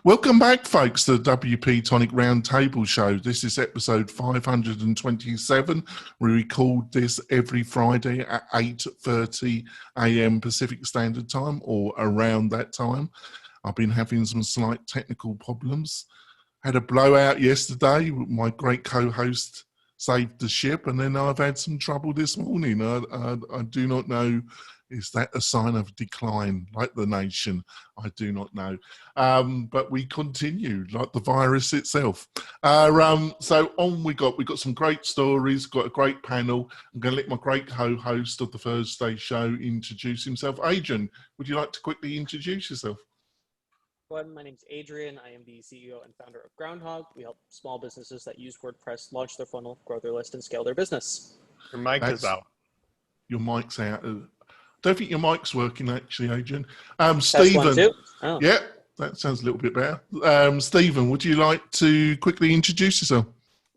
Welcome back, folks, to the WP-Tonic Roundtable Show. This is episode 527. We record this every Friday at 8:30 a.m. Pacific Standard Time, or around that time. I've been having some slight technical problems. Had a blowout yesterday. My great co-host saved the ship, and then I've had some trouble this morning. I do not know. Is that a sign of decline, like the nation? I do not know. But we continue, like the virus itself. So on we got some great stories, got a great panel. I'm going to let my great co-host of the Thursday show introduce himself. Adrian, would you like to quickly introduce yourself? My name is Adrian. I am the CEO and founder of Groundhog. We help small businesses that use WordPress launch their funnel, grow their list, and scale their business. Your mic is out. Your mic's out. Don't think your mic's working, actually, Adrian. Stephen. One, two. Oh. Yeah, that sounds a little bit better. Stephen, would you like to quickly introduce yourself?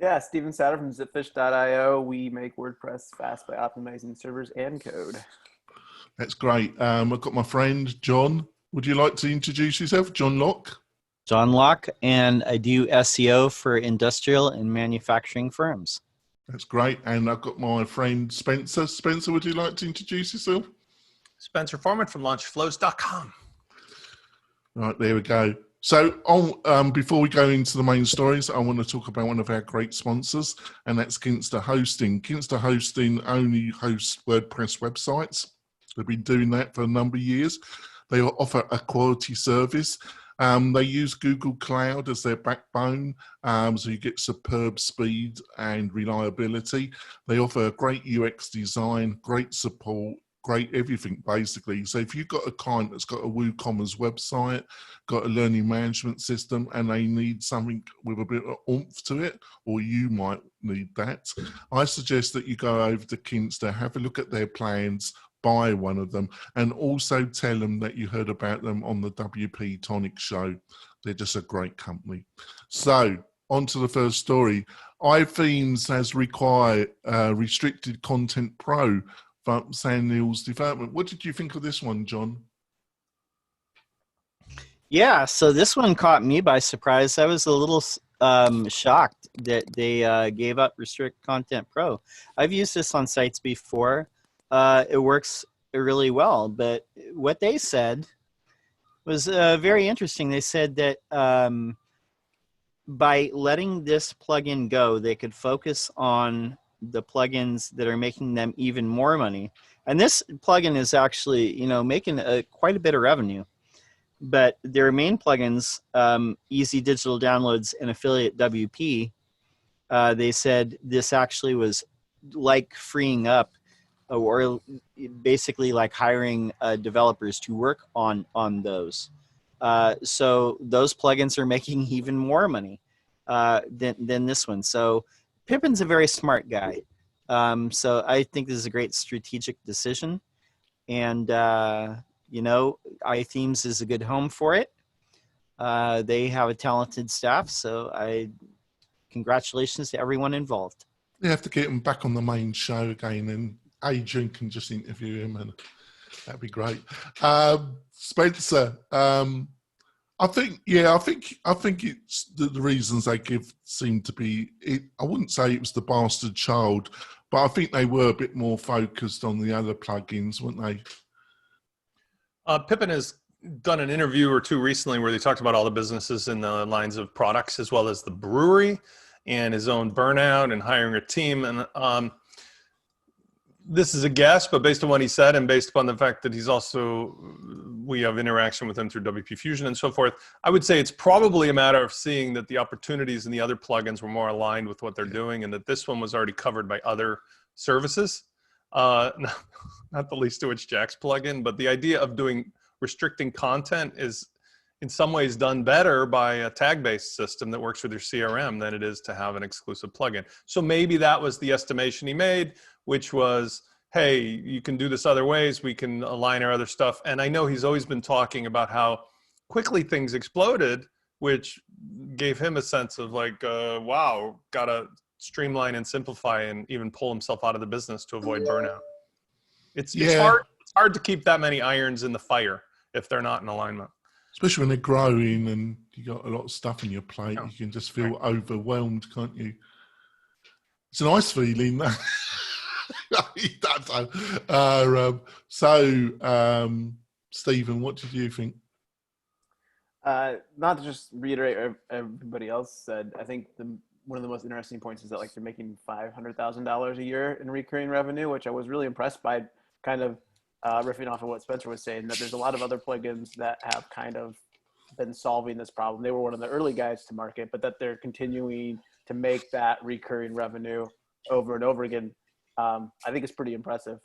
Yeah, Stephen Satter from zipfish.io. We make WordPress fast by optimizing servers and code. That's great. I've got my friend, John. Would you like to introduce yourself? John Locke. John Locke, and I do SEO for industrial and manufacturing firms. That's great. And I've got my friend, Spencer. Spencer, would you like to introduce yourself? Spencer Foreman from launchflows.com. Right, there we go. So before we go into the main stories, I want to talk about one of our great sponsors, and that's Kinsta Hosting. Kinsta Hosting only hosts WordPress websites. They've been doing that for a number of years. They offer a quality service. They use Google Cloud as their backbone, so you get superb speed and reliability. They offer great UX design, great support, great everything, basically. So if you've got a client that's got a WooCommerce website, got a learning management system, and they need something with a bit of oomph to it, or you might need that, I suggest that you go over to Kinsta, have a look at their plans, buy one of them, and also tell them that you heard about them on the WP-Tonic show. They're just a great company. So on to the first story. iThemes has required Restricted Content Pro from Sandhills Development. What did you think of this one, John? Yeah, so this one caught me by surprise. I was a little shocked that they gave up Restrict Content Pro. I've used this on sites before. It works really well, but what they said was very interesting. They said that by letting this plugin go, they could focus on the plugins that are making them even more money. And this plugin is actually, making quite a bit of revenue. But their main plugins, Easy Digital Downloads and Affiliate WP, they said this actually was like freeing up, or basically like hiring developers to work on those. So those plugins are making even more money than this one. So Pippin's a very smart guy. So I think this is a great strategic decision. And, iThemes is a good home for it. They have a talented staff. So congratulations to everyone involved. You have to get him back on the main show again, and Adrian can just interview him, and that'd be great. Spencer, I think it's the reasons they give seem to be. I wouldn't say it was the bastard child, but I think they were a bit more focused on the other plugins, weren't they? Pippin has done an interview or two recently where they talked about all the businesses in the lines of products, as well as the brewery and his own burnout and hiring a team. And this is a guess, but based on what he said and based upon the fact that we have interaction with him through WP Fusion and so forth, I would say it's probably a matter of seeing that the opportunities in the other plugins were more aligned with what they're doing, and that this one was already covered by other services, not the least of which Jack's plugin. But the idea of restricting content is in some ways done better by a tag-based system that works with your CRM than it is to have an exclusive plugin. So maybe that was the estimation he made, which was, hey, you can do this other ways. We can align our other stuff. And I know he's always been talking about how quickly things exploded, which gave him a sense of like, wow, got to streamline and simplify and even pull himself out of the business to avoid burnout. It's hard to keep that many irons in the fire if they're not in alignment. especially when they're growing and you got a lot of stuff on your plate, Oh, you can just feel overwhelmed, can't you? It's a nice feeling. Stephen, what did you think? Not to just reiterate what everybody else said, I think one of the most interesting points is that like they're making $500,000 a year in recurring revenue, which I was really impressed by, kind of riffing off of what Spencer was saying, that there's a lot of other plugins that have kind of been solving this problem. They were one of the early guys to market, but that they're continuing to make that recurring revenue over and over again. I think it's pretty impressive.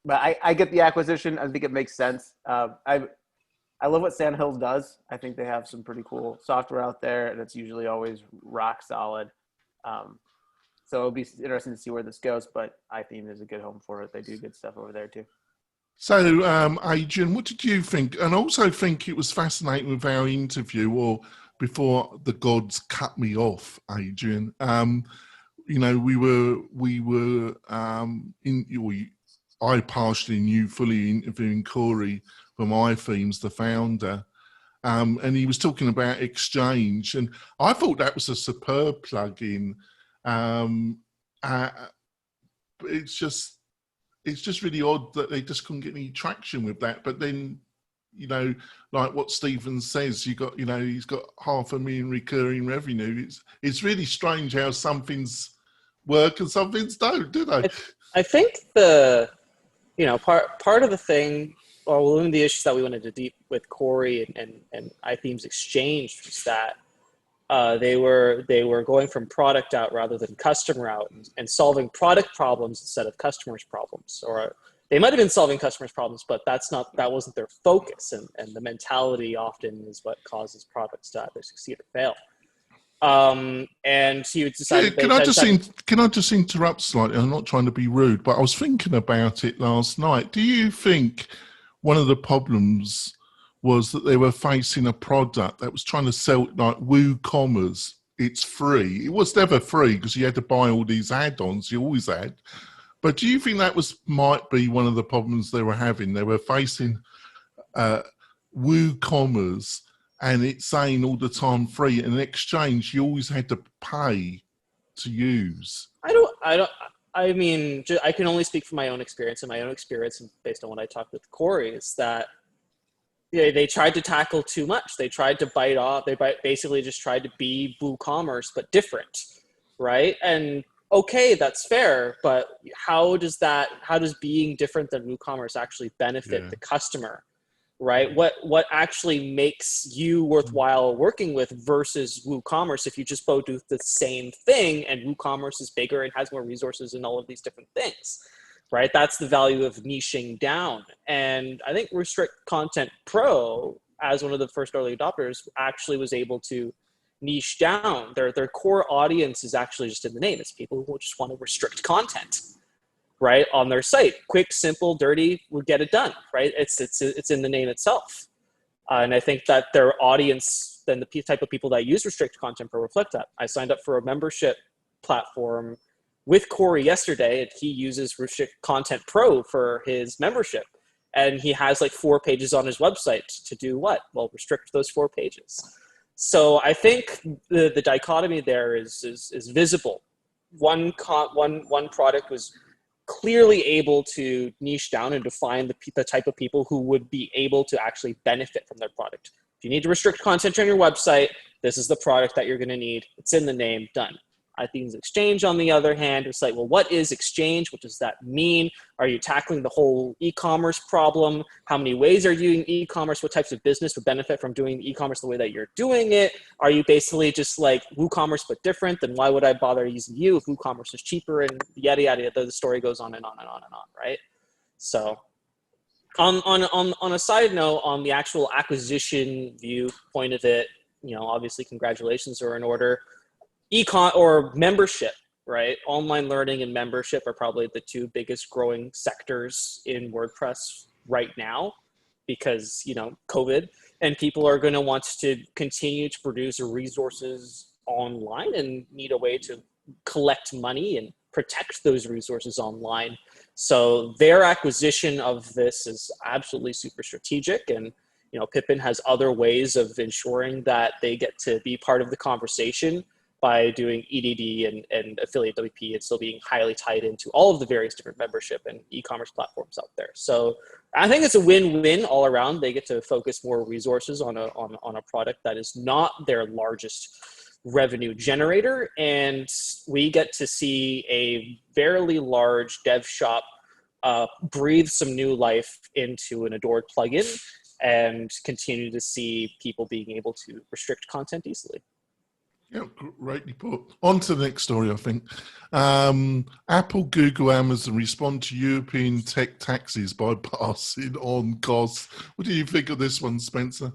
But I get the acquisition. I think it makes sense. I love what Sandhills does. I think they have some pretty cool software out there, and it's usually always rock solid. So it'll be interesting to see where this goes, but iThemes is a good home for it. They do good stuff over there too. So, Adrian, what did you think? And also think it was fascinating with our interview, or before the gods cut me off, Adrian. You know, I partially knew fully interviewing Corey from iThemes, the founder, and he was talking about Exchange, and I thought that was a superb plugin. It's just really odd that they just couldn't get any traction with that. But then, you know, like what Stephen says, he's got $500,000 recurring revenue. It's really strange how some things work and some things don't, do they? I think part of the thing, or one of the issues that we went into deep with Corey and iThemes Exchange was that they were going from product out rather than customer out, and solving product problems instead of customers' problems. Or they might have been solving customers' problems, but that wasn't their focus. And the mentality often is what causes products to either succeed or fail. And he decided. Can I just interrupt slightly? I'm not trying to be rude, but I was thinking about it last night. Do you think one of the problems was that they were facing a product that was trying to sell like WooCommerce? It's free. It was never free because you had to buy all these add-ons. You always had. But do you think that might be one of the problems they were having? They were facing WooCommerce, and it's saying all the time free. In exchange, you always had to pay to use. I mean, I can only speak from my own experience, and my own experience, and based on what I talked with Corey, is that they tried to tackle too much. They tried to bite off. Basically just tried to be WooCommerce, but different, right? And okay, that's fair, but how does being different than WooCommerce actually benefit the customer? Right? What actually makes you worthwhile working with versus WooCommerce if you just both do the same thing and WooCommerce is bigger and has more resources and all of these different things, right? That's the value of niching down. And I think Restrict Content Pro, as one of the first early adopters, actually was able to niche down. Their core audience is actually just in the name. It's people who just want to restrict content, right, on their site. Quick, simple, dirty, we'll get it done, right? It's in the name itself. And I think that their audience, then the type of people that use Restrict Content Pro reflect that. I signed up for a membership platform with Corey yesterday, and he uses Restrict Content Pro for his membership. And he has like 4 pages on his website to do what? Well, restrict those 4 pages. So I think the dichotomy there is visible. One product was clearly able to niche down and define the type of people who would be able to actually benefit from their product. If you need to restrict content on your website, this is the product that you're going to need. It's in the name, done. iThemes Exchange, on the other hand, it's like, well, what is Exchange? What does that mean? Are you tackling the whole e-commerce problem? How many ways are you doing e-commerce? What types of business would benefit from doing e-commerce the way that you're doing it? Are you basically just like WooCommerce but different? Then why would I bother using you if WooCommerce is cheaper? And yada, yada, yada. The story goes on and on and on and on, right? So on a side note, on the actual acquisition viewpoint of it, obviously congratulations are in order. Econ or membership, right? Online learning and membership are probably the 2 biggest growing sectors in WordPress right now because, COVID, and people are going to want to continue to produce resources online and need a way to collect money and protect those resources online. So their acquisition of this is absolutely super strategic, and Pippin has other ways of ensuring that they get to be part of the conversation by doing EDD and affiliate WP and still being highly tied into all of the various different membership and e-commerce platforms out there. So I think it's a win-win all around. They get to focus more resources on a product that is not their largest revenue generator, and we get to see a fairly large dev shop breathe some new life into an adored plugin and continue to see people being able to restrict content easily. Yeah, rightly put. On to the next story, I think. Apple, Google, Amazon respond to European tech taxes by passing on costs. What do you think of this one, Spencer?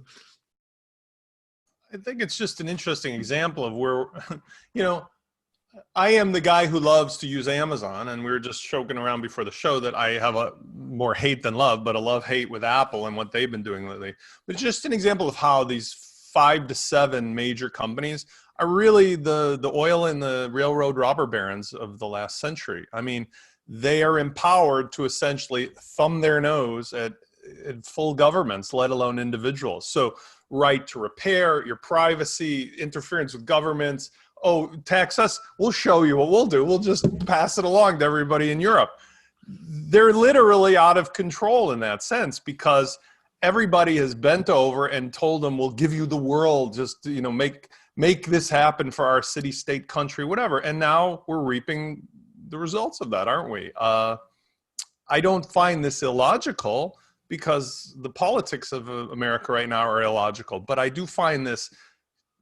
I think it's just an interesting example of where, I am the guy who loves to use Amazon, and we were just joking around before the show that I have a more hate than love, but a love-hate with Apple and what they've been doing lately. But it's just an example of how these 5 to 7 major companies are really the oil and the railroad robber barons of the last century. I mean, they are empowered to essentially thumb their nose at full governments, let alone individuals. So right to repair, your privacy, interference with governments. Oh, tax us, we'll show you what we'll do. We'll just pass it along to everybody in Europe. They're literally out of control in that sense because everybody has bent over and told them, we'll give you the world, just, make this happen for our city, state, country, whatever. And now we're reaping the results of that, aren't we? I don't find this illogical because the politics of America right now are illogical, but I do find this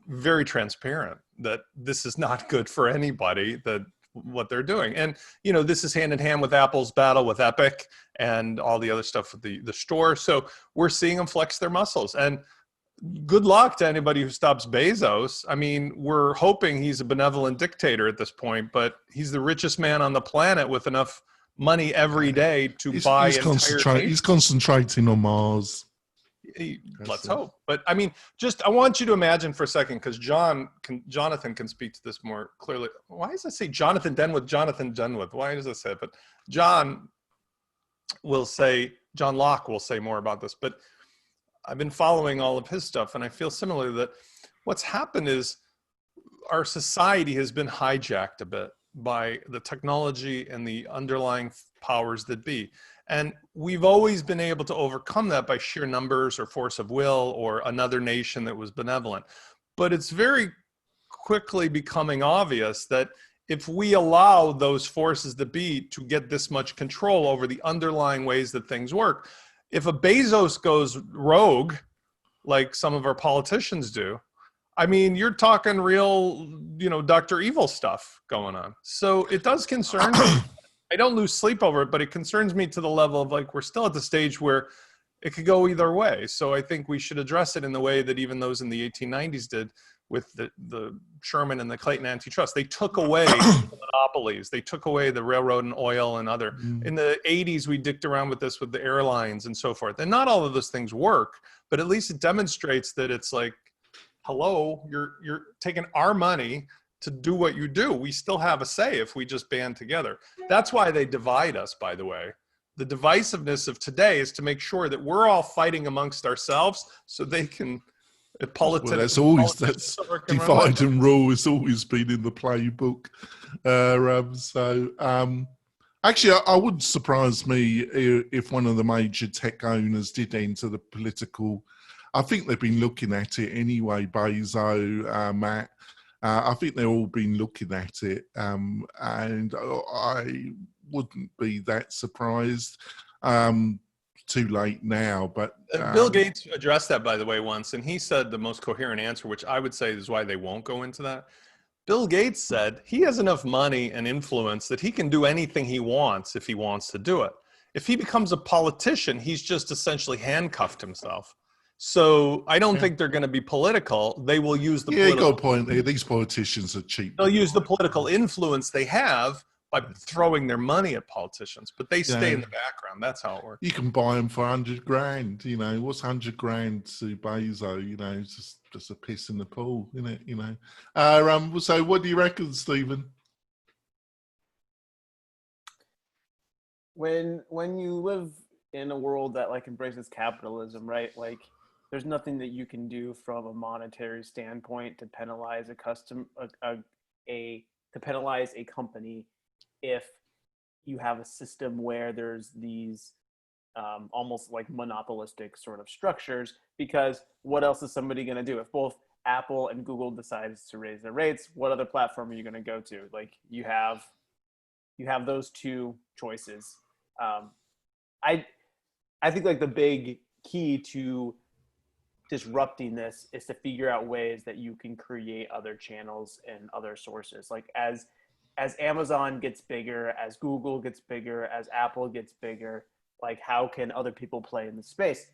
very transparent that this is not good for anybody, that what they're doing. And, this is hand in hand with Apple's battle with Epic and all the other stuff with the store. So we're seeing them flex their muscles, and good luck to anybody who stops Bezos. I mean, we're hoping he's a benevolent dictator at this point, but he's the richest man on the planet with enough money every day to buy he's concentrating on Mars. Let's hope. But I mean, I want you to imagine for a second, because Jonathan can speak to this more clearly. Why does it say Jonathan Denwood? Why does it say it? But John Locke will say more about this. But I've been following all of his stuff, and I feel similarly that what's happened is our society has been hijacked a bit by the technology and the underlying powers that be. And we've always been able to overcome that by sheer numbers or force of will or another nation that was benevolent. But it's very quickly becoming obvious that if we allow those forces that be to get this much control over the underlying ways that things work, if a Bezos goes rogue, like some of our politicians do, I mean, you're talking real, Dr. Evil stuff going on. So it does concern me. I don't lose sleep over it, but it concerns me to the level of we're still at the stage where it could go either way. So I think we should address it in the way that even those in the 1890s did with the Sherman and the Clayton antitrust. They took away the monopolies. They took away the railroad and oil and other. In the 80s, we dicked around with this with the airlines and so forth. And not all of those things work, but at least it demonstrates that it's hello, you're taking our money to do what you do. We still have a say if we just band together. That's why they divide us, by the way. The divisiveness of today is to make sure that we're all fighting amongst ourselves so they can politics. Well, that's divide and rule has always been in the playbook. Actually, I wouldn't surprise me if one of the major tech owners did enter the political. I think they've been looking at it anyway, Bezos, Matt. I think they've all been looking at it, and I wouldn't be that surprised. Too late now, but Bill Gates addressed that, by the way, once, and he said the most coherent answer, which I would say is why they won't go into that. Bill Gates said he has enough money and influence that he can do anything he wants if he wants to do it. If he becomes a politician, he's just essentially handcuffed himself. So I don't think they're going to be political. They will use the you got a point there. These politicians are cheap. They'll use the political influence they have by throwing their money at politicians, but they stay in the background. That's how it works. You can buy them for $100,000. What's $100,000 to Bezos? It's just a piss in the pool, isn't it? So what do you reckon, Stephen? When you live in a world that embraces capitalism, right? there's nothing that you can do from a monetary standpoint to penalize to penalize a company if you have a system where there's these almost like monopolistic sort of structures, because what else is somebody going to do? If both Apple and Google decides to raise their rates, what other platform are you going to go to? Like you have those two choices. I think like the big key to disrupting this is to figure out ways that you can create other channels and other sources. Like as Amazon gets bigger, as Google gets bigger, as Apple gets bigger, like how can other people play in the space?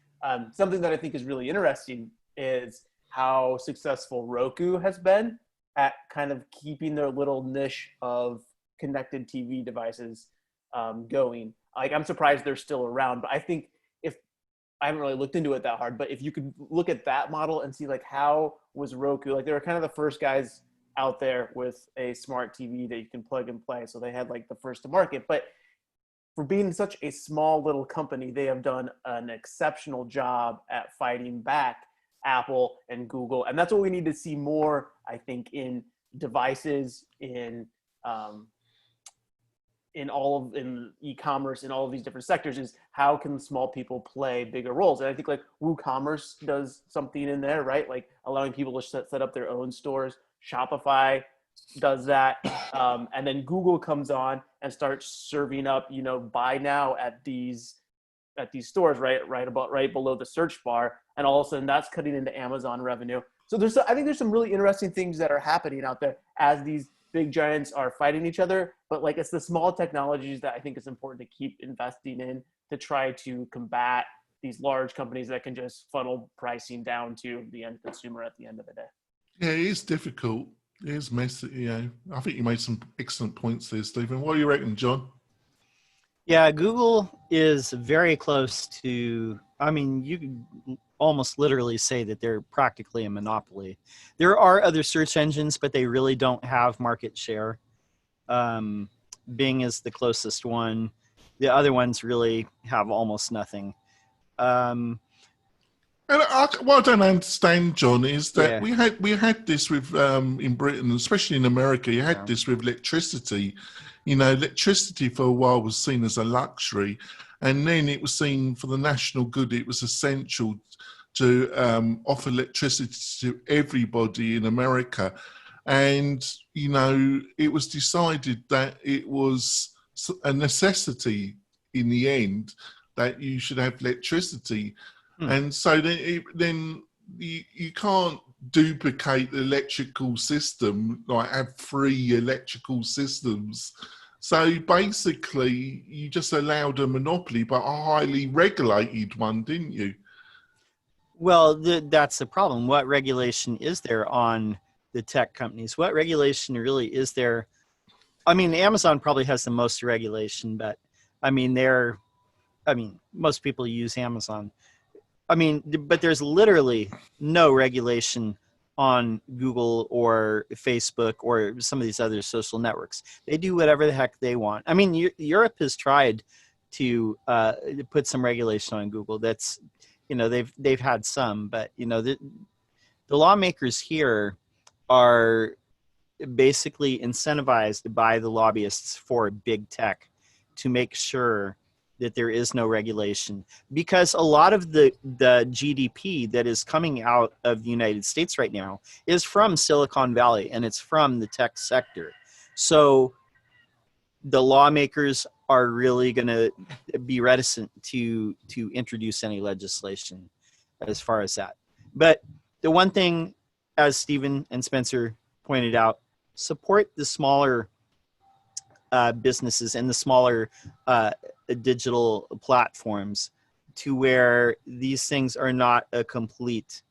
Something that I think is really interesting is how successful Roku has been at kind of keeping their little niche of connected TV devices going. Like I'm surprised they're still around, but I think I haven't really looked into it that hard, but if you could look at that model and see like how was Roku, like they were kind of the first guys out there with a smart TV that you can plug and play. So they had like the first to market, but for being such a small little company, they have done an exceptional job at fighting back Apple and Google. And that's what we need to see more, I think, in devices, in e-commerce, in all of these different sectors, is how can small people play bigger roles? And I think like WooCommerce does something in there, right? Like allowing people to set up their own stores. Shopify does that. And then Google comes on and starts serving up, buy now at these stores, right below the search bar. And all of a sudden that's cutting into Amazon revenue. So I think there's some really interesting things that are happening out there as these big giants are fighting each other, but like it's the small technologies that I think is important to keep investing in to try to combat these large companies that can just funnel pricing down to the end consumer at the end of the day. Yeah, it is difficult. It is messy. I think you made some excellent points there, Stephen. What do you reckon, John? Yeah, Google is very close to, you could almost literally say that they're practically a monopoly. There are other search engines, but they really don't have market share. Bing is the closest one. The other ones really have almost nothing. And what I don't understand, John, is that we had this with in Britain, especially in America. You had this with electricity. Electricity for a while was seen as a luxury, and then it was seen for the national good. It was essential to offer electricity to everybody in America. And, it was decided that it was a necessity in the end that you should have electricity. And so then you can't duplicate the electrical system, like have free electrical systems. So basically, you just allowed a monopoly, but a highly regulated one, didn't you? Well, that's the problem. What regulation is there on the tech companies? What regulation really is there? Amazon probably has the most regulation, but most people use Amazon. But there's literally no regulation on Google or Facebook or some of these other social networks. They do whatever the heck they want. Europe has tried to put some regulation on Google. That's, they've had some, but the lawmakers here are basically incentivized by the lobbyists for big tech to make sure that there is no regulation, because a lot of the GDP that is coming out of the United States right now is from Silicon Valley, and it's from the tech sector. So the lawmakers are really going to be reticent to introduce any legislation as far as that. But the one thing, as Stephen and Spencer pointed out, support the smaller businesses and the smaller digital platforms, to where these things are not a complete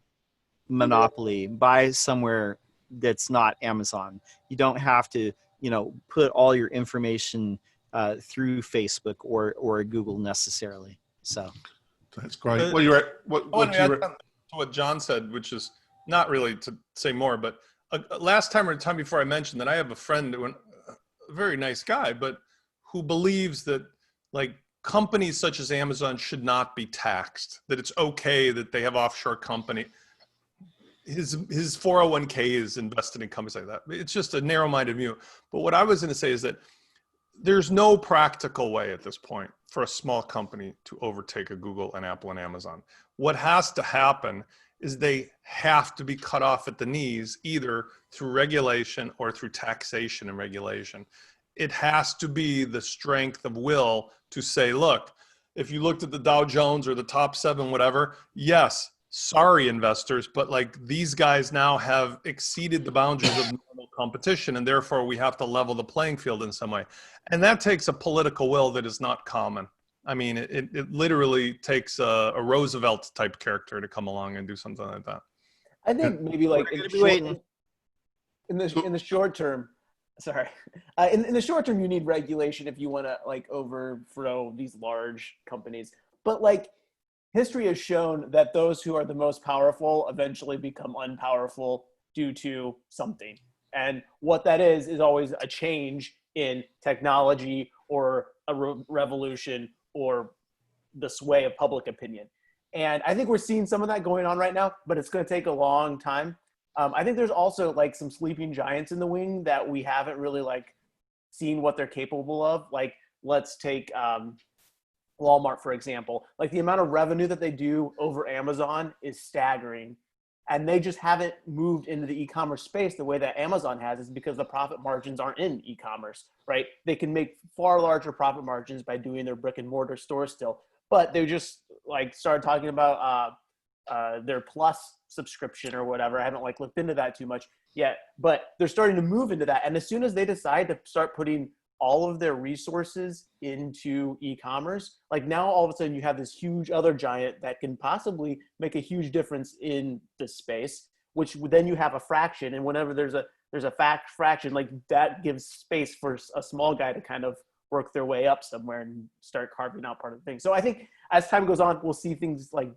monopoly. Buy somewhere that's not Amazon. You don't have to, put all your information through Facebook or Google necessarily. So that's great. What you at? What John said, which is not really to say more, but last time or the time before I mentioned that I have a friend, a very nice guy, but who believes that like companies such as Amazon should not be taxed, that it's okay that they have offshore company. His 401k is invested in companies like that. It's just a narrow-minded view. But what I was going to say is that there's no practical way at this point for a small company to overtake a Google and Apple and Amazon. What has to happen is they have to be cut off at the knees, either through regulation or through taxation and regulation. It has to be the strength of will to say, look, if you looked at the Dow Jones or the top 7, whatever, yes, sorry investors, but like these guys now have exceeded the boundaries of normal competition, and therefore we have to level the playing field in some way. And that takes a political will that is not common. I mean, it literally takes a Roosevelt type character to come along and do something like that. I think maybe like in the short term, sorry, in the short term, you need regulation if you want to like overthrow these large companies. But like history has shown that those who are the most powerful eventually become unpowerful due to something. And what that is always a change in technology or a revolution or the sway of public opinion. And I think we're seeing some of that going on right now, but it's going to take a long time. I think there's also like some sleeping giants in the wing that we haven't really like seen what they're capable of. Like let's take Walmart, for example. Like the amount of revenue that they do over Amazon is staggering. And they just haven't moved into the e-commerce space the way that Amazon has, is because the profit margins aren't in e-commerce, right? They can make far larger profit margins by doing their brick and mortar stores still. But they just like started talking about their Plus subscription or whatever. I haven't like looked into that too much yet, but they're starting to move into that. And as soon as they decide to start putting all of their resources into e-commerce, like now all of a sudden you have this huge other giant that can possibly make a huge difference in the space, which then you have a fraction. And whenever there's a fraction, like that gives space for a small guy to kind of work their way up somewhere and start carving out part of the thing. So I think as time goes on, we'll see things like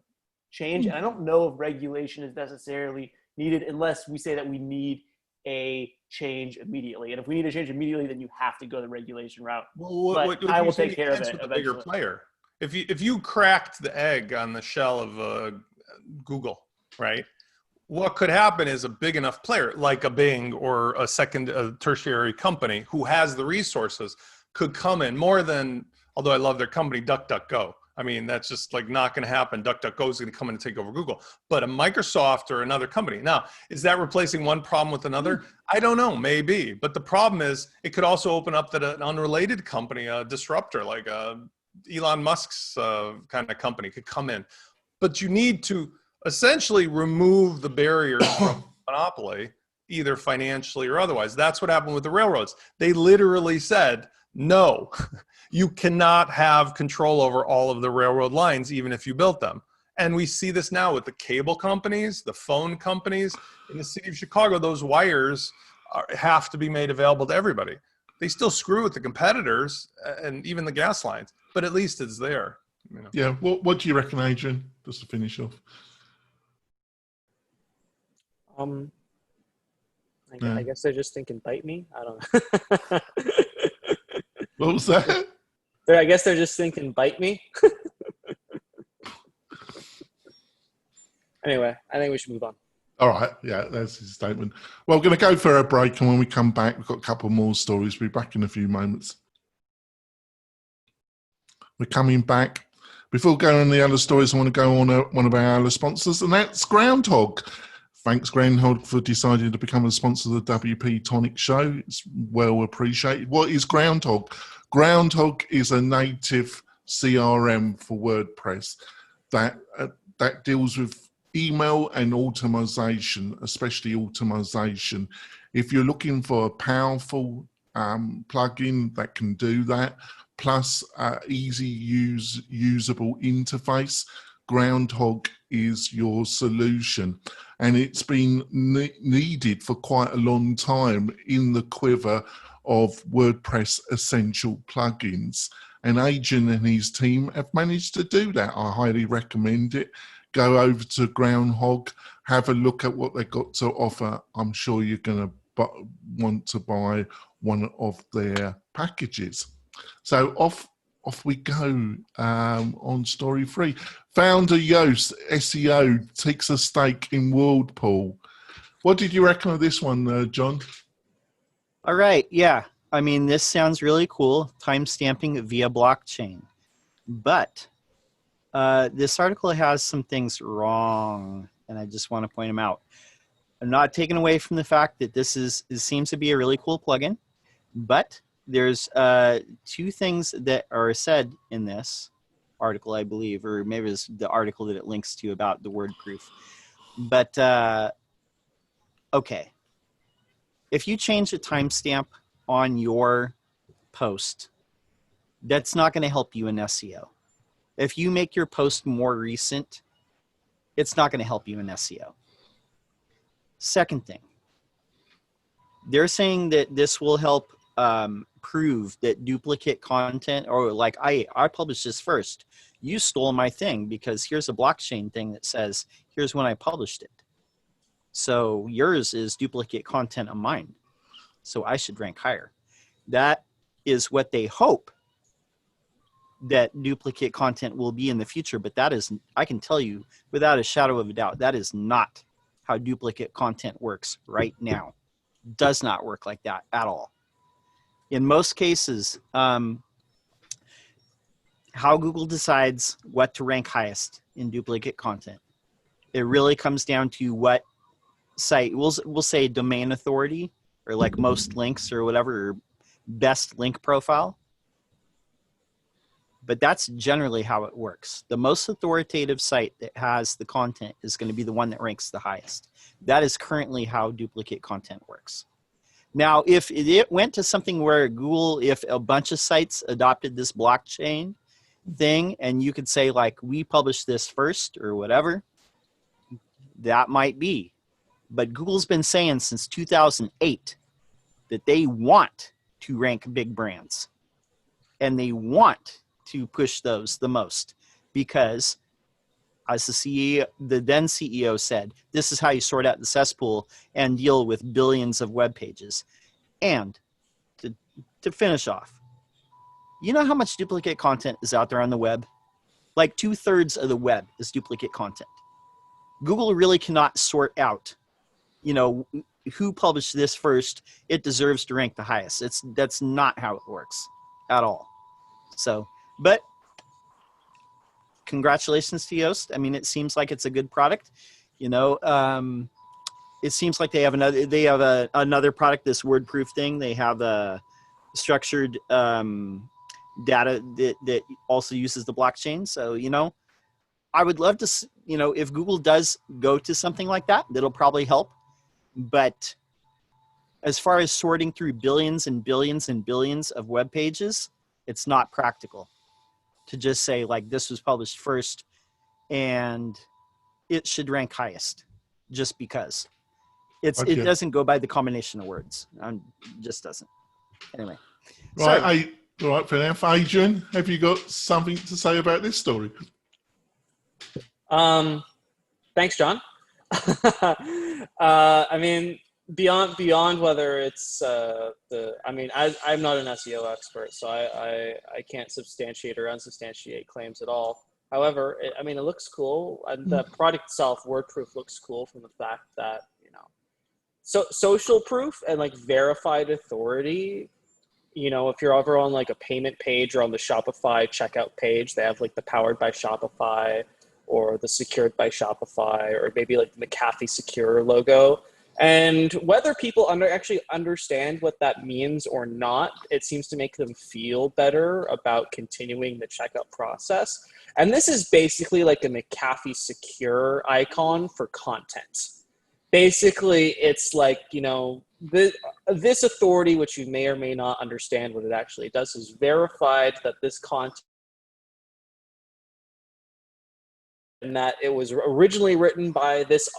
change. And I don't know if regulation is necessarily needed unless we say that we need a change immediately. And if we need a change immediately, then you have to go the regulation route. Well, I will take care of it with a bigger player. If you cracked the egg on the shell of Google, right? What could happen is a big enough player like a Bing or a tertiary company who has the resources could come in more than, although I love their company, DuckDuckGo. I mean, that's just like not going to happen. DuckDuckGo is going to come in and take over Google. But a Microsoft or another company. Now, is that replacing one problem with another? I don't know, maybe. But the problem is it could also open up that an unrelated company, a disruptor like Elon Musk's kind of company could come in. But you need to essentially remove the barriers from monopoly, either financially or otherwise. That's what happened with the railroads. They literally said, no, you cannot have control over all of the railroad lines, even if you built them. And we see this now with the cable companies, the phone companies. In the city of Chicago, those wires have to be made available to everybody. They still screw with the competitors and even the gas lines, but at least it's there. You know? Yeah. What do you reckon, Adrian, just to finish off? I guess they're just thinking, bite me. I don't know. What was that? I guess they're just thinking, bite me. Anyway, I think we should move on. All right. Yeah, that's his statement. Well, we're going to go for a break, and when we come back, we've got a couple more stories. We'll be back in a few moments. We're coming back. Before going on the other stories, I want to go on one of our other sponsors, and that's Groundhog. Thanks, Groundhog, for deciding to become a sponsor of the WP-Tonic show. It's well appreciated. What is Groundhog? Groundhog is a native CRM for WordPress that deals with email and automation, especially automation. If you're looking for a powerful plugin that can do that, plus easy usable interface, Groundhog is your solution. And it's been needed for quite a long time in the quiver of WordPress essential plugins. And Adrian and his team have managed to do that. I highly recommend it. Go over to Groundhog, have a look at what they've got to offer. I'm sure you're going to want to buy one of their packages. So off off we go on story 3. Founder Yoast SEO takes a stake in Whirlpool. What did you reckon of this one, John? All right. Yeah. I mean, this sounds really cool. Timestamping via blockchain. But this article has some things wrong, and I just want to point them out. I'm not taking away from the fact that this seems to be a really cool plugin, but there's 2 things that are said in this article, I believe, or maybe it's the article that it links to about the word proof. But okay, if you change the timestamp on your post, that's not going to help you in SEO. If you make your post more recent, it's not going to help you in SEO. Second thing, they're saying that this will help prove that duplicate content, or like I published this first. You stole my thing because here's a blockchain thing that says, here's when I published it. So yours is duplicate content of mine. So I should rank higher. That is what they hope that duplicate content will be in the future. But that is, I can tell you without a shadow of a doubt, that is not how duplicate content works right now. Does not work like that at all. In most cases, how Google decides what to rank highest in duplicate content, it really comes down to what site, we'll say domain authority, or like most links or whatever, or best link profile. But that's generally how it works. The most authoritative site that has the content is going to be the one that ranks the highest. That is currently how duplicate content works. Now, if it went to something where Google, if a bunch of sites adopted this blockchain thing, and you could say like, we published this first or whatever, that might be. But Google's been saying since 2008 that they want to rank big brands. And they want to push those the most because, as the then CEO said, this is how you sort out the cesspool and deal with billions of web pages. And to finish off, you know how much duplicate content is out there on the web? Like 2/3 of the web is duplicate content. Google really cannot sort out, who published this first. It deserves to rank the highest. That's not how it works at all. So, but congratulations to Yoast. I mean, it seems like it's a good product. It seems like they have another product, this WordProof thing. They have a structured data that also uses the blockchain. So, I would love to, if Google does go to something like that, that'll probably help. But as far as sorting through billions and billions and billions of web pages, it's not practical to just say like this was published first and it should rank highest just because it doesn't go by the combination of words. Just doesn't. Anyway. Right. Right, fair enough. Adrian, have you got something to say about this story? Thanks, John. I mean, beyond whether it's I'm not an SEO expert, so I can't substantiate or unsubstantiate claims at all. However, it looks cool. And the product itself, WordProof, looks cool from the fact that, so social proof and like verified authority. If you're ever on like a payment page or on the Shopify checkout page, they have like the powered by Shopify or the secured by Shopify, or maybe like the McAfee Secure logo. And whether people actually understand what that means or not, it seems to make them feel better about continuing the checkout process. And this is basically like a McAfee Secure icon for content. Basically, it's like, this authority, which you may or may not understand what it actually does, is verified that this content, and that it was originally written by this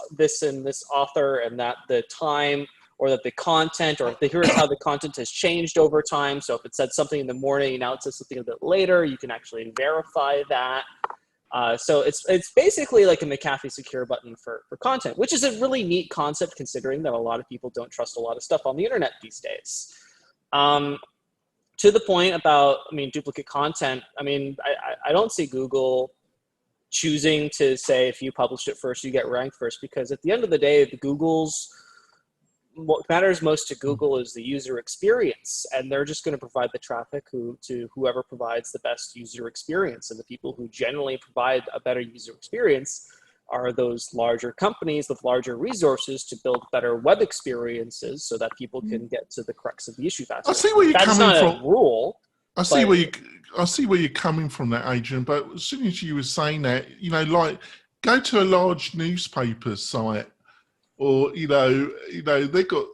and this author, and that the time, or that the content, or here's how the content has changed over time. So if it said something in the morning, now it says something a bit later, you can actually verify that. So it's basically like a McAfee Secure button for content, which is a really neat concept considering that a lot of people don't trust a lot of stuff on the internet these days. to the point about, I mean, duplicate content. I mean, I don't see Google choosing to say if you published it first, you get ranked first, because at the end of the day, what matters most to Google is the user experience, and they're just going to provide the traffic to whoever provides the best user experience. And the people who generally provide a better user experience are those larger companies with larger resources to build better web experiences so that people can get to the crux of the issue faster. I see where you're That's coming not from. a rule. I see where you're coming from, that, Adrian. But as soon as you were saying that, like, go to a large newspaper site, or they got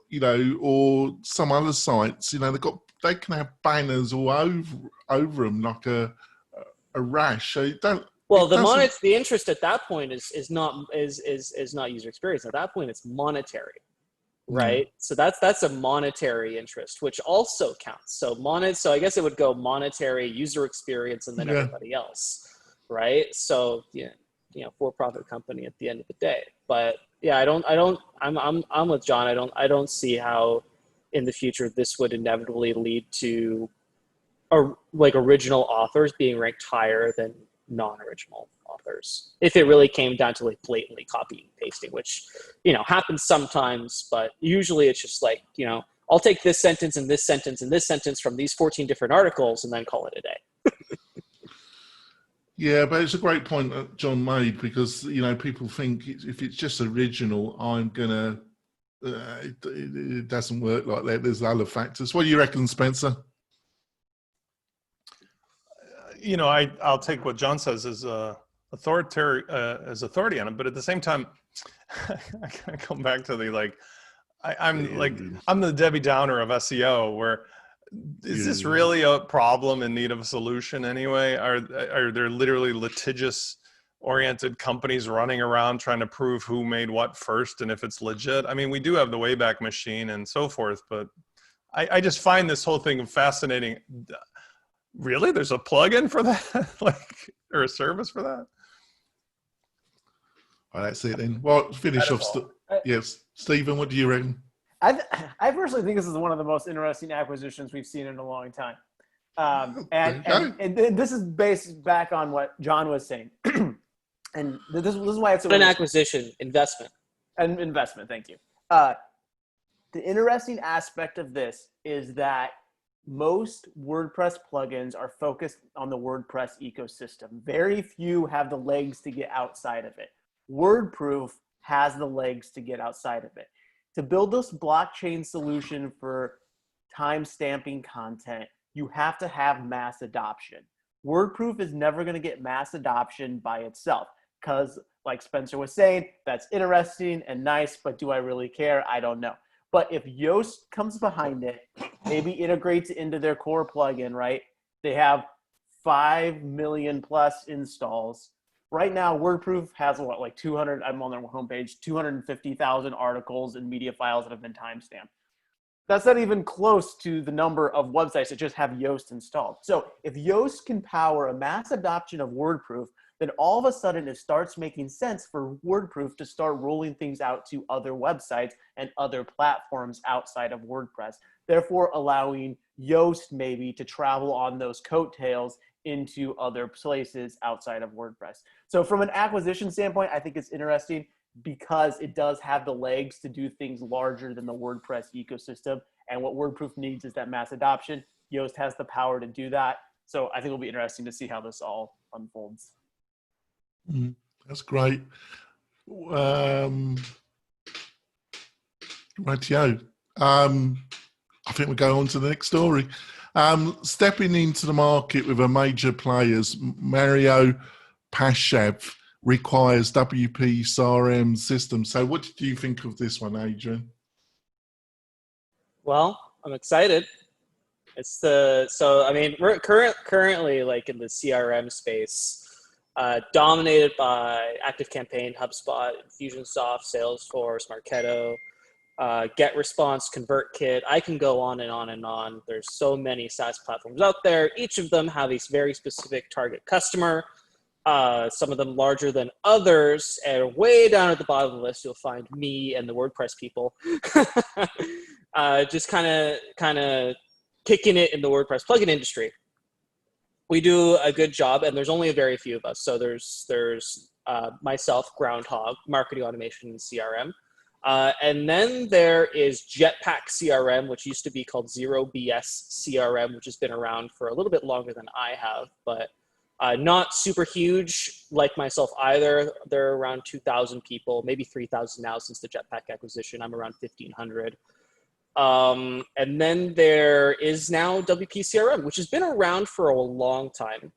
or some other sites. They can have banners all over them like a rash. So don't. Well, the interest at that point is not user experience. At that point, it's monetary, right? So that's a monetary interest, which also counts. So I guess it would go monetary, user experience, and then everybody else, right? So for-profit company at the end of the day. But yeah, I'm with John. I don't see how in the future this would inevitably lead to original authors being ranked higher than non-original authors, if it really came down to like blatantly copying and pasting, which happens sometimes, but usually it's just like, I'll take this sentence and this sentence and this sentence from these 14 different articles and then call it a day. Yeah, but it's a great point that John made, because people think if it's just original, I'm gonna it doesn't work like that. There's other factors. What do you reckon, Spencer? I'll take what John says as authority on it, but at the same time, I kind of come back to the I'm the Debbie Downer of SEO, where is this really a problem in need of a solution anyway? Are there literally litigious oriented companies running around trying to prove who made what first and if it's legit? I mean, we do have the Wayback Machine and so forth, but I just find this whole thing fascinating. Really? There's a plugin for that? Or a service for that? Well, that's it then. Well, finish off. Yes. Stephen, what do you reckon? I personally think this is one of the most interesting acquisitions we've seen in a long time. And this is based back on what John was saying. And this is why it's an acquisition, investment. An investment, thank you. The interesting aspect of this is that most WordPress plugins are focused on the WordPress ecosystem. Very few have the legs to get outside of it. WordProof has the legs to get outside of it. To build this blockchain solution for time-stamping content, you have to have mass adoption. WordProof is never going to get mass adoption by itself because, like Spencer was saying, that's interesting and nice, but do I really care? I don't know. But if Yoast comes behind it, maybe integrates it into their core plugin, right? They have 5 million plus installs. Right now, WordProof has like 200, I'm on their homepage, 250,000 articles and media files that have been timestamped. That's not even close to the number of websites that just have Yoast installed. So if Yoast can power a mass adoption of WordProof, then all of a sudden it starts making sense for WordProof to start rolling things out to other websites and other platforms outside of WordPress, therefore allowing Yoast maybe to travel on those coattails into other places outside of WordPress. So from an acquisition standpoint, I think it's interesting because it does have the legs to do things larger than the WordPress ecosystem. And what WordProof needs is that mass adoption. Yoast has the power to do that. So I think it'll be interesting to see how this all unfolds. That's great. Rightio. I think we'll go on to the next story. Stepping into the market with a major players, Mario Peshev requires WP-CRM system. So what did you think of this one, Adrian? Well, I'm excited. We're currently like in the CRM space, dominated by ActiveCampaign, HubSpot, Infusionsoft, Salesforce, Marketo, GetResponse, ConvertKit. I can go on and on and on. There's so many SaaS platforms out there. Each of them have a very specific target customer. Some of them larger than others, and way down at the bottom of the list, you'll find me and the WordPress people. Just kind of kicking it in the WordPress plugin industry. We do a good job, and there's only a very few of us. So there's myself, Groundhog, marketing automation and CRM. And then there is Jetpack CRM, which used to be called 0BS CRM, which has been around for a little bit longer than I have, but not super huge like myself either. They're around 2,000 people, maybe 3,000 now since the Jetpack acquisition. I'm around 1,500. And then there is now WP-CRM, which has been around for a long time,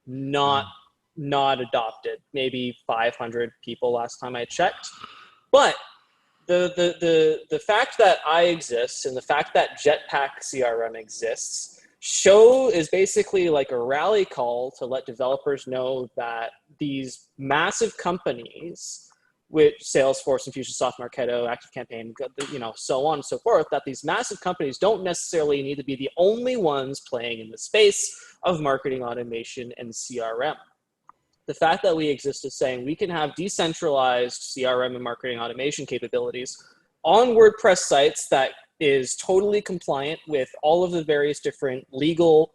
not adopted. Maybe 500 people last time I checked, but the fact that I exist and the fact that Jetpack CRM exists is basically like a rally call to let developers know that these massive companies, with Salesforce, Infusionsoft, Marketo, ActiveCampaign, so on and so forth, that these massive companies don't necessarily need to be the only ones playing in the space of marketing automation and CRM. The fact that we exist is saying we can have decentralized CRM and marketing automation capabilities on WordPress sites that is totally compliant with all of the various different legal,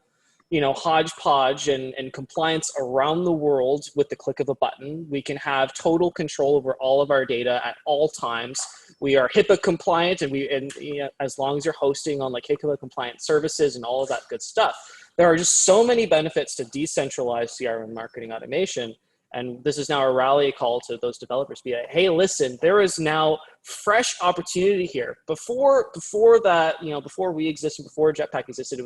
hodgepodge and compliance around the world with the click of a button. We can have total control over all of our data at all times. We are HIPAA compliant, and as long as you're hosting on like HIPAA compliant services and all of that good stuff. There are just so many benefits to decentralized CRM marketing automation. And this is now a rally call to those developers. Be like, hey, listen, there is now fresh opportunity here. Before that, before we existed, before Jetpack existed, it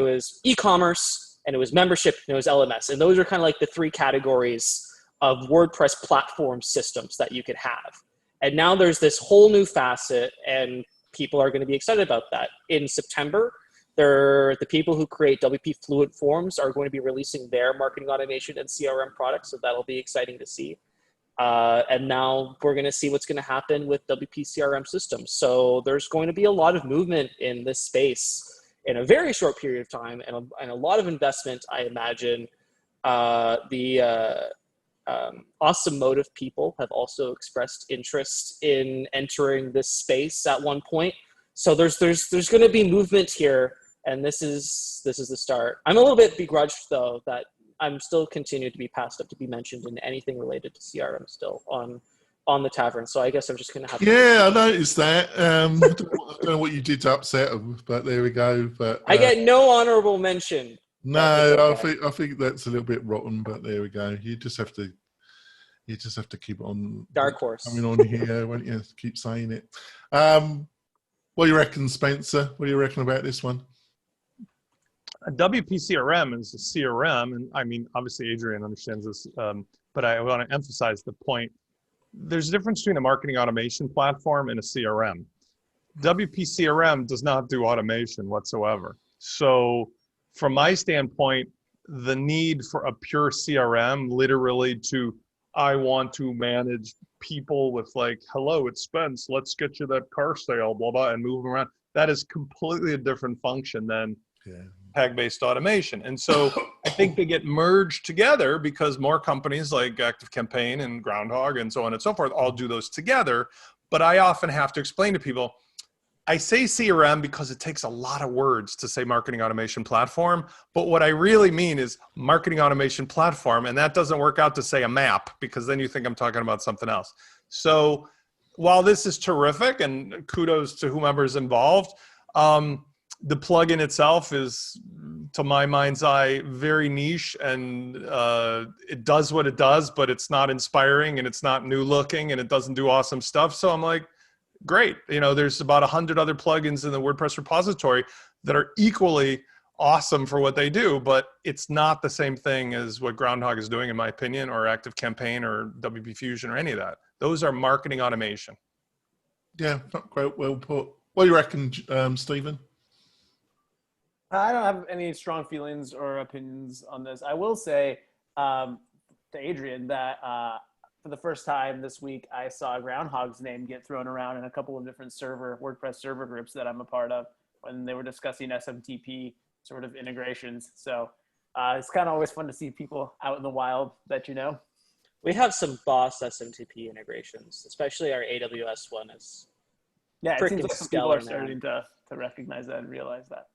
was e-commerce, and it was membership, and it was LMS. And those are kind of like the three categories of WordPress platform systems that you could have. And now there's this whole new facet, and people are going to be excited about that. In September, the people who create WP Fluent Forms are going to be releasing their marketing automation and CRM products, so that'll be exciting to see. And now we're going to see what's going to happen with WP CRM systems. So there's going to be a lot of movement in this space in a very short period of time, and a lot of investment, I imagine. Awesome Motive people have also expressed interest in entering this space at one point. So there's going to be movement here. And this is the start. I'm a little bit begrudged, though, that I'm still continuing to be passed up to be mentioned in anything related to CRM still on the tavern. So I guess I'm just going to have to. Yeah, I noticed that. I don't know what you did to upset them, but there we go. But I get no honorable mention. No, okay. I think that's a little bit rotten, but there we go. You just have to keep it on. Dark horse. Coming on here, won't you? Keep saying it. What do you reckon, Spencer? What do you reckon about this one? WP-CRM is a CRM, and I mean, obviously Adrian understands this, but I want to emphasize the point. There's a difference between a marketing automation platform and a CRM. WP-CRM does not do automation whatsoever. So from my standpoint, the need for a pure CRM, literally I want to manage people with like, hello, it's Spence, let's get you that car sale, blah, blah, and move them around. That is completely a different function than tag-based automation. And so I think they get merged together because more companies like ActiveCampaign and Groundhog and so on and so forth all do those together. But I often have to explain to people, I say CRM because it takes a lot of words to say marketing automation platform, but what I really mean is marketing automation platform, and that doesn't work out to say a map because then you think I'm talking about something else. So while this is terrific and kudos to whomever's involved, the plugin itself is, to my mind's eye, very niche, and it does what it does, but it's not inspiring and it's not new looking and it doesn't do awesome stuff. So I'm like, great. There's about 100 other plugins in the WordPress repository that are equally awesome for what they do, but it's not the same thing as what Groundhog is doing, in my opinion, or ActiveCampaign or WP Fusion or any of that. Those are marketing automation. Yeah, not quite well put. What do you reckon, Stephen? I don't have any strong feelings or opinions on this. I will say to Adrian that for the first time this week, I saw Groundhog's name get thrown around in a couple of different WordPress server groups that I'm a part of when they were discussing SMTP sort of integrations. So it's kind of always fun to see people out in the wild that We have some boss SMTP integrations, especially our AWS one is. Yeah, it seems like some people stellar, are starting to recognize that and realize that.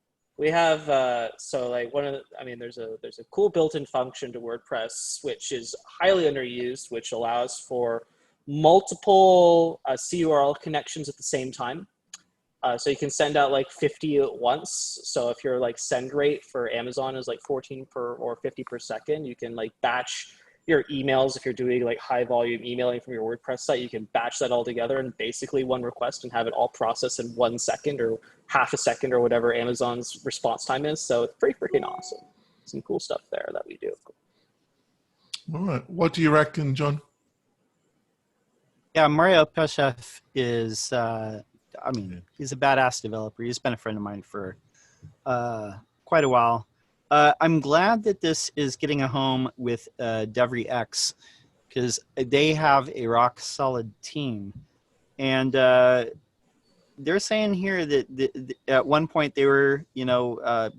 We have so like one of the, I mean, there's a cool built-in function to WordPress which is highly underused, which allows for multiple CURL connections at the same time. So you can send out like 50 at once. So if your like send rate for Amazon is like 14 per or 50 per second, you can like batch your emails. If you're doing like high volume emailing from your WordPress site, you can batch that all together in basically one request and have it all processed in 1 second or half a second or whatever Amazon's response time is. So it's pretty freaking awesome. Some cool stuff there that we do. All right. What do you reckon, John? Yeah, Mario Peshev is, I mean, he's a badass developer. He's been a friend of mine for quite a while. I'm glad that this is getting a home with DevryX because they have a rock solid team. And they're saying here that at one point they were, you know,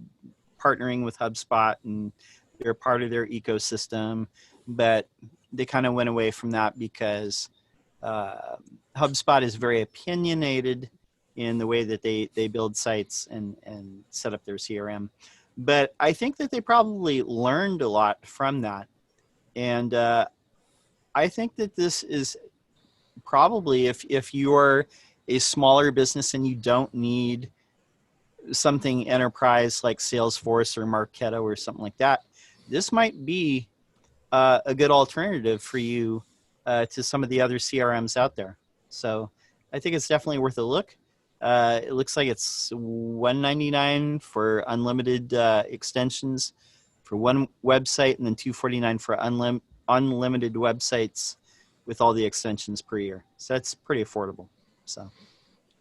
partnering with HubSpot and they're part of their ecosystem, but they kind of went away from that because HubSpot is very opinionated in the way that they build sites and set up their CRM. But I think that they probably learned a lot from that. And I think that this is probably, if you're a smaller business and you don't need something enterprise like Salesforce or Marketo or something like that, this might be a good alternative for you to some of the other CRMs out there. So I think it's definitely worth a look. It looks like it's $199 for unlimited extensions for one website, and then $249 for unlimited websites with all the extensions per year. So that's pretty affordable. So,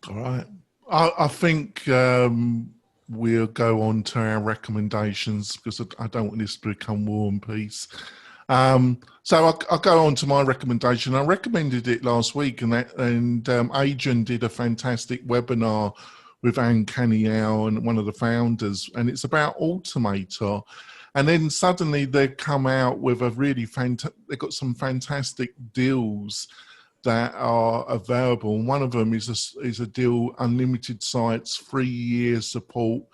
all right. I think we'll go on to our recommendations because I don't want this to become War and Peace. So I'll go on to my recommendation. I recommended it last week, and Adrian did a fantastic webinar with Anne Caniel and one of the founders, and it's about Automator. And then suddenly they've come out with a really they've got some fantastic deals that are available. And one of them is a deal, unlimited sites, 3-year support,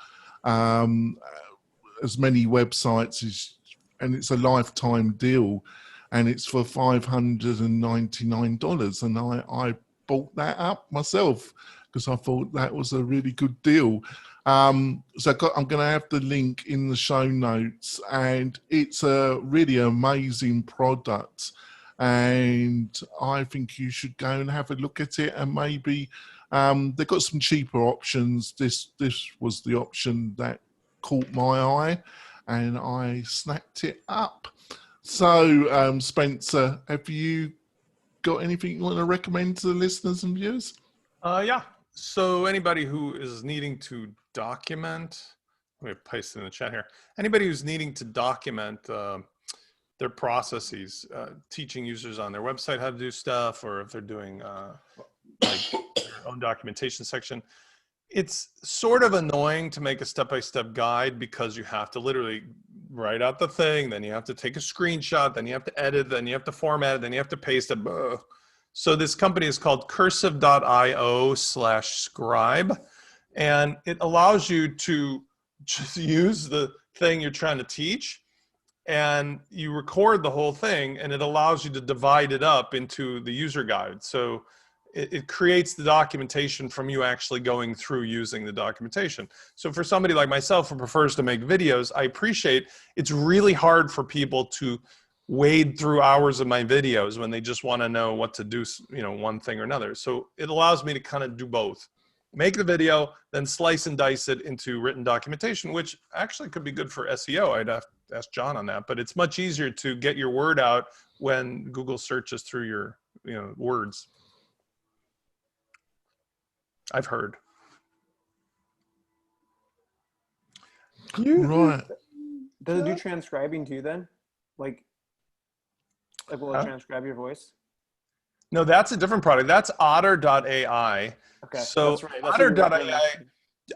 as many websites as, and it's a lifetime deal, and it's for $599. And I bought that up myself because I thought that was a really good deal. So I'm going to have the link in the show notes, and it's a really amazing product. And I think you should go and have a look at it, and maybe they've got some cheaper options. This was the option that caught my eye, and I snapped it up. So, Spencer, have you got anything you want to recommend to the listeners and viewers? Yeah. So anybody who is needing to document, let me paste it in the chat here. Anybody who's needing to document their processes, teaching users on their website how to do stuff, or if they're doing like their own documentation section, it's sort of annoying to make a step-by-step guide because you have to literally write out the thing, then you have to take a screenshot, then you have to edit, then you have to format it, then you have to paste it. So this company is called cursive.io/scribe, and it allows you to just use the thing you're trying to teach, and you record the whole thing, and it allows you to divide it up into the user guide. So it creates the documentation from you actually going through using the documentation. So for somebody like myself who prefers to make videos, I appreciate it's really hard for people to wade through hours of my videos when they just want to know what to do, you know, one thing or another. So it allows me to kind of do both. Make the video, then slice and dice it into written documentation, which actually could be good for SEO. I'd have to ask John on that, but it's much easier to get your word out when Google searches through your, you know, words. I've heard. Right. Does it do transcribing too then? Like will it transcribe your voice? No, that's a different product. That's otter.ai. Okay. So that's right. otter.ai,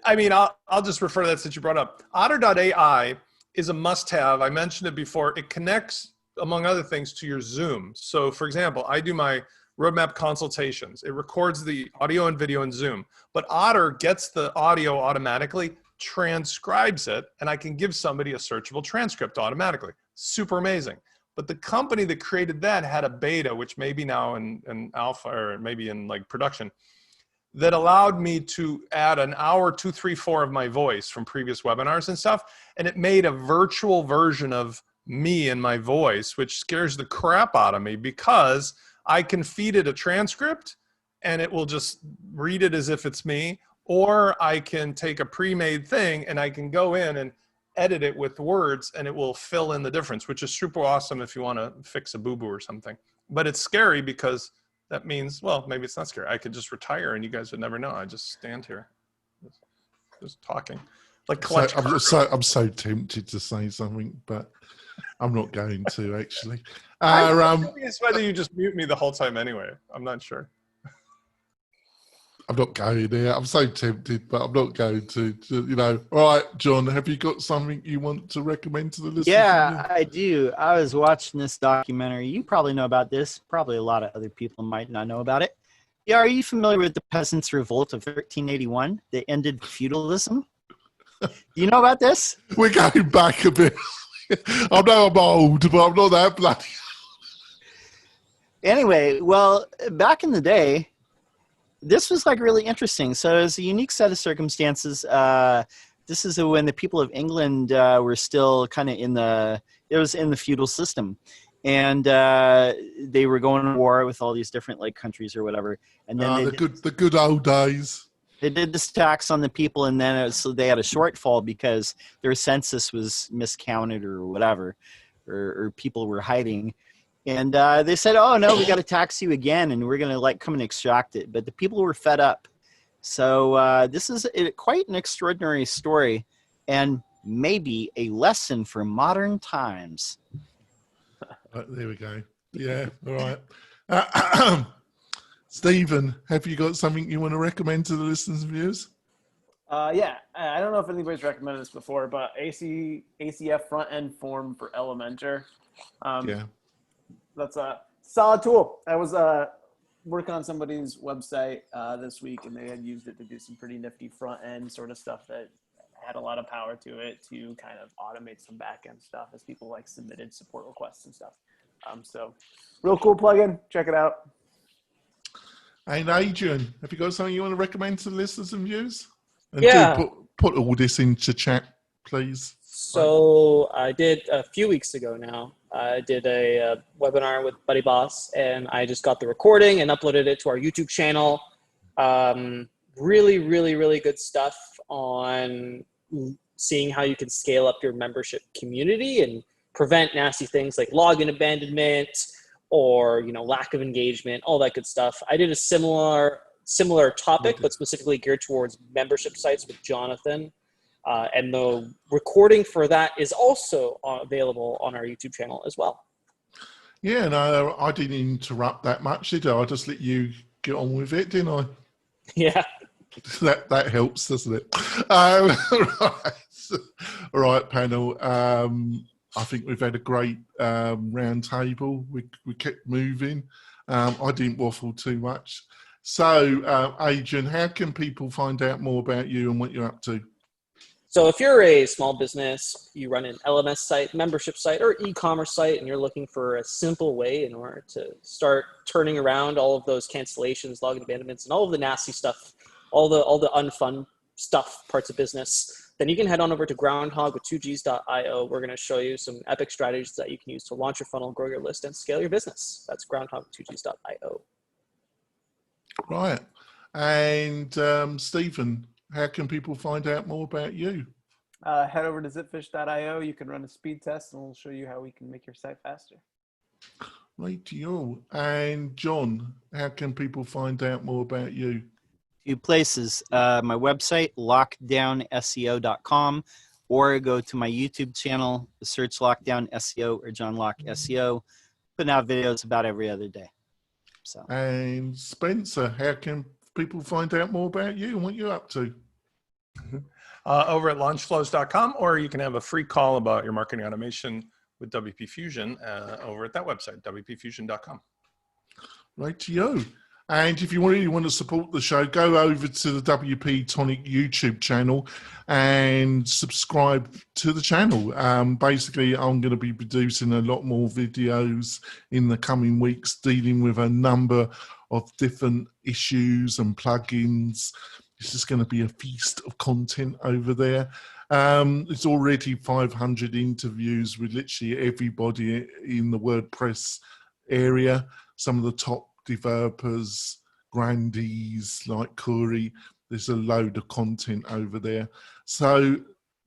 I mean, I'll just refer to that since you brought it up. Otter.ai is a must-have. I mentioned it before. It connects, among other things, to your Zoom. So for example, I do my roadmap consultations. It records the audio and video in Zoom, but Otter gets the audio automatically transcribes it, and I can give somebody a searchable transcript automatically. Super amazing. But the company that created that had a beta, which may be now in alpha or maybe in like production, that allowed me to add an hour, 2, 3, 4 of my voice from previous webinars and stuff. And it made a virtual version of me and my voice, which scares the crap out of me because I can feed it a transcript and it will just read it as if it's me. Or I can take a pre-made thing and I can go in and edit it with words and it will fill in the difference, which is super awesome if you want to fix a boo-boo or something. But it's scary because that means, well, maybe it's not scary. I could just retire and you guys would never know. I just stand here just talking. Like Clutch. I'm so tempted to say something, but I'm not going to actually. I'm curious whether you just mute me the whole time anyway. I'm not sure. I'm not going there. I'm so tempted, but I'm not going to, you know. All right, John, have you got something you want to recommend to the listeners? Yeah, I do. I was watching this documentary. You probably know about this. Probably a lot of other people might not know about it. Yeah, are you familiar with the Peasants' Revolt of 1381? They ended feudalism. Do you know about this? We're going back a bit. I know I'm old, but I'm not that bloody. Anyway, well, back in the day, this was like really interesting. So it was a unique set of circumstances. This is when the people of England were still kind of in the feudal system. And they were going to war with all these different like countries or whatever. And then the good old days. They did this tax on the people, and then so they had a shortfall because their census was miscounted or whatever, or people were hiding. And they said, oh, no, we got to tax you again, and we're going to like come and extract it. But the people were fed up. So this is quite an extraordinary story and maybe a lesson for modern times. There we go. Yeah, all right. Stephen, have you got something you want to recommend to the listeners and viewers? Yeah, I don't know if anybody's recommended this before, but ACF front-end form for Elementor. Yeah. That's a solid tool. I was working on somebody's website this week, and they had used it to do some pretty nifty front-end sort of stuff that had a lot of power to it to kind of automate some back-end stuff as people like submitted support requests and stuff. So real cool plugin. Check it out. And Adrian, have you got something you want to recommend to the listeners and viewers? And Yeah. do put all this into chat, please. So I did a few weeks ago now. I did a webinar with Buddy Boss, and I just got the recording and uploaded it to our YouTube channel. Really, really, really good stuff on seeing how you can scale up your membership community and prevent nasty things like login abandonment or, you know, lack of engagement, all that good stuff. I did a similar topic, but specifically geared towards membership sites with Jonathan. And the recording for that is also available on our YouTube channel as well. Yeah, no, I didn't interrupt that much, did I? I just let you get on with it, didn't I? Yeah. That helps, doesn't it? Right. All right, panel. I think we've had a great round table. We kept moving. I didn't waffle too much. So, Adrian, how can people find out more about you and what you're up to? So if you're a small business, you run an LMS site, membership site, or e-commerce site, and you're looking for a simple way in order to start turning around all of those cancellations, login abandonments, and all of the nasty stuff, all the unfun stuff, parts of business, then you can head on over to groundhog2gs.io. We're going to show you some epic strategies that you can use to launch your funnel, grow your list, and scale your business. That's groundhog2gs.io. Right. And Stephen, how can people find out more about you? Head over to zipfish.io. You can run a speed test, and we'll show you how we can make your site faster. Right to you. And John, how can people find out more about you? Few places. My website, lockdownseo.com, or go to my YouTube channel, search Lockdown SEO or John Lock SEO. Putting out videos about every other day. So. And Spencer, how can people find out more about you and what you're up to? Over at launchflows.com, or you can have a free call about your marketing automation with WP Fusion over at that website, WPFusion.com. Right to you. And if you really want to support the show, go over to the WP-Tonic YouTube channel and subscribe to the channel. Basically, I'm going to be producing a lot more videos in the coming weeks dealing with a number of different issues and plugins. It's just going to be a feast of content over there. It's already 500 interviews with literally everybody in the WordPress area. Some of the top developers, grandees like Corey. There's a load of content over there. So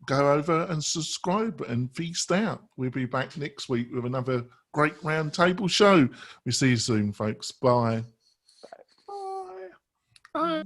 go over and subscribe and feast out. We'll be back next week with another great roundtable show. We see you soon, folks. Bye. Bye.